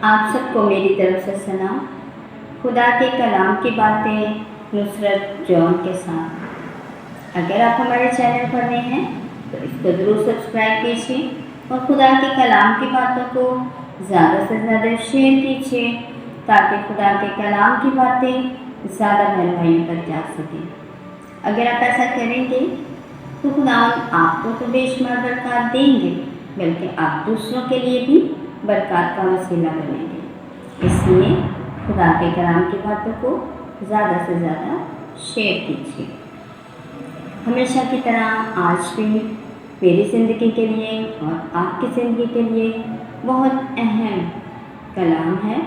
آپ سب کو میری طرف سے سلام۔ خدا کے کلام کی باتیں نصرت جون کے ساتھ۔ اگر آپ ہمارے چینل پر نئے ہیں تو اس کو ضرور سبسکرائب کیجیے اور خدا کے کلام کی باتوں کو زیادہ سے زیادہ شیئر کیجیے تاکہ خدا کے کلام کی باتیں زیادہ بہن بھائیوں تک جا سکیں۔ اگر آپ ایسا کریں گے تو خدا آپ کو تو بے شمار برکات دیں گے، بلکہ آپ دوسروں کے لیے بھی برکات کا وسیلہ بنیں گے۔ اس لیے خدا کے کلام کی باتوں کو زیادہ سے زیادہ شیئر کیجیے۔ ہمیشہ کی طرح آج بھی میری زندگی کے لیے اور آپ کی زندگی کے لیے بہت اہم کلام ہے۔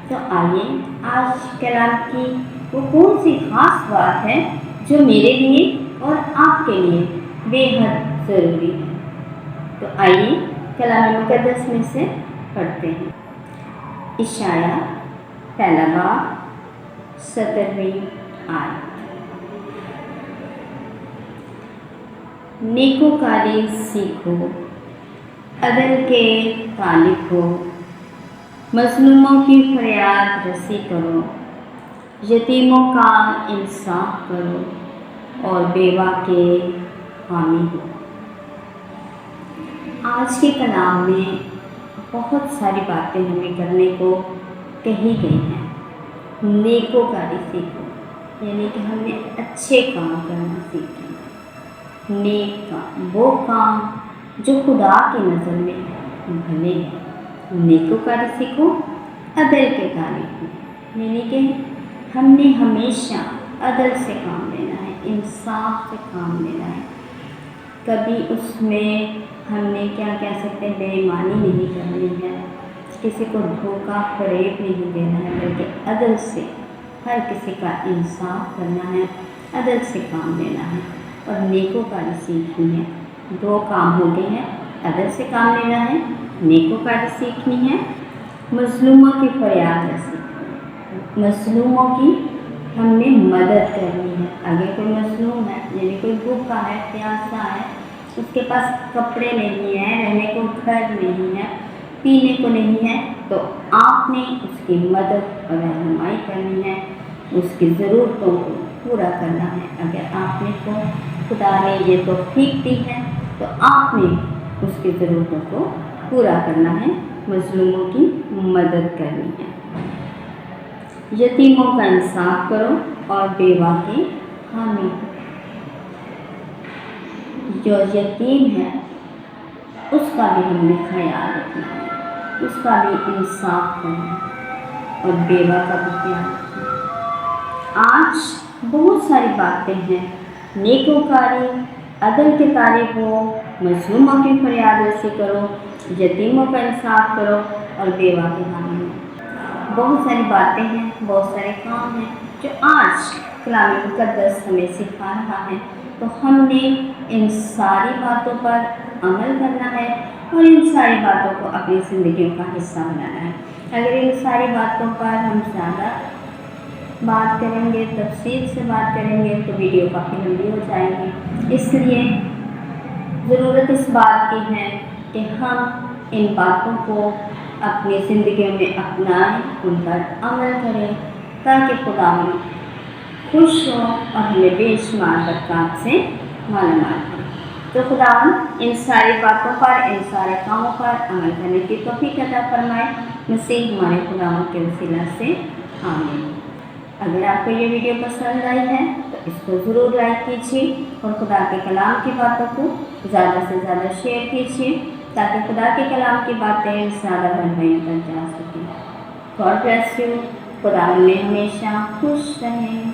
تو آئیے آج کلام کی وہ کون سی خاص بات ہے جو میرے لیے اور آپ کے لیے بے حد ضروری ہے۔ تو آئیے کلام مقدس میں سے پڑھتے ہیں۔ اشعیاء پہلا باب 17ویں آیت۔ نیکوکاری سیکھو، عدل کے طالب ہو، مظلوموں کی فریاد رسی کرو، یتیموں کا انصاف کرو اور بیوہ کے حامی ہو۔ آج کے کلام میں بہت ساری باتیں ہمیں کرنے کو کہی گئی ہیں۔ نیکوکاری سیکھو یعنی کہ ہم نے اچھے کام کرنا سیکھیں۔ نیک کام وہ کام جو خدا کی نظر میں بھلے ہیں۔ نیکوکاری سیکھو، عدل کے طالب ہو یعنی کہ ہم نے ہمیشہ عدل سے کام لینا ہے، انصاف سے کام لینا ہے۔ کبھی اس میں ہم نے کیا کہہ سکتے ہیں، بے ایمانی نہیں کرنی ہے، کسی کو دھوکہ فریب نہیں دینا ہے، بلکہ عدل سے ہر کسی کا انصاف کرنا ہے، عدل سے کام لینا ہے اور نیکوکاری سیکھنی ہے۔ دو کام ہو گئے ہیں، عدل سے کام لینا ہے، نیکوکاری سیکھنی ہے، مظلوموں کی فریاد رسی، مظلوموں کی ہم نے مدد کرنی ہے۔ اگر کوئی مظلوم ہے یعنی کوئی بھوکا ہے، پیاسا ہے، اس کے پاس کپڑے نہیں ہیں، رہنے کو گھر نہیں ہے، پینے کو نہیں ہے، تو آپ نے اس کی مدد اور رہنمائی کرنی ہے، اس کی ضرورتوں کو پورا کرنا ہے۔ اگر آپ نے کو خدا نے یہ توفیق دی ہے تو آپ نے اس کی ضرورتوں کو پورا کرنا ہے، مظلوموں کی مدد کرنی ہے۔ یتیموں کا انصاف کرو اور بیوہ کے حامی ہو۔ جو یتیم ہے اس کا بھی ہم نے خیال رکھنا ہے، اس کا بھی انصاف کرنا ہے اور بیوہ کا بھی خیال رکھنا ہے۔ آج بہت ساری باتیں ہیں، نیکوکاری، عدل کے طالب ہو، مظلوموں کی فریاد رسی کرو، یتیموں کا انصاف کرو اور بیوہ کے حامی ہو۔ بہت ساری باتیں ہیں، بہت سارے کام ہیں جو آج کلام مقدس ہمیں سکھا رہا ہے، تو ہم نے ان ساری باتوں پر عمل کرنا ہے اور ان ساری باتوں کو اپنی زندگیوں کا حصہ بنانا ہے۔ اگر ان ساری باتوں پر ہم زیادہ بات کریں گے، تفصیل سے بات کریں گے تو ویڈیو کافی لمبی ہو جائے گی۔ اس لیے ضرورت اس بات کی ہے کہ ہم ان باتوں کو اپنی زندگیوں میں اپنائیں، ان پر عمل کریں تاکہ خدا خوش ہو اور ہمیں بے شمار برکات سے مالا مال کرے۔ تو خدا ان ساری باتوں پر، ان سارے کاموں پر عمل کرنے کی توفیق عطا فرمائے، مسیح ہمارے خدا کے وسیلہ سے آمین۔ اگر آپ کو یہ ویڈیو پسند آئی ہے تو اس کو ضرور لائک کیجیے اور خدا کے کلام کی باتوں کو زیادہ سے زیادہ شیئر کیجیے تاکہ خدا کے کلام کی باتیں زیادہ بہن بھائیوں تک جا سکیں۔ God bless you. خدا میں ہمیشہ خوش رہیں۔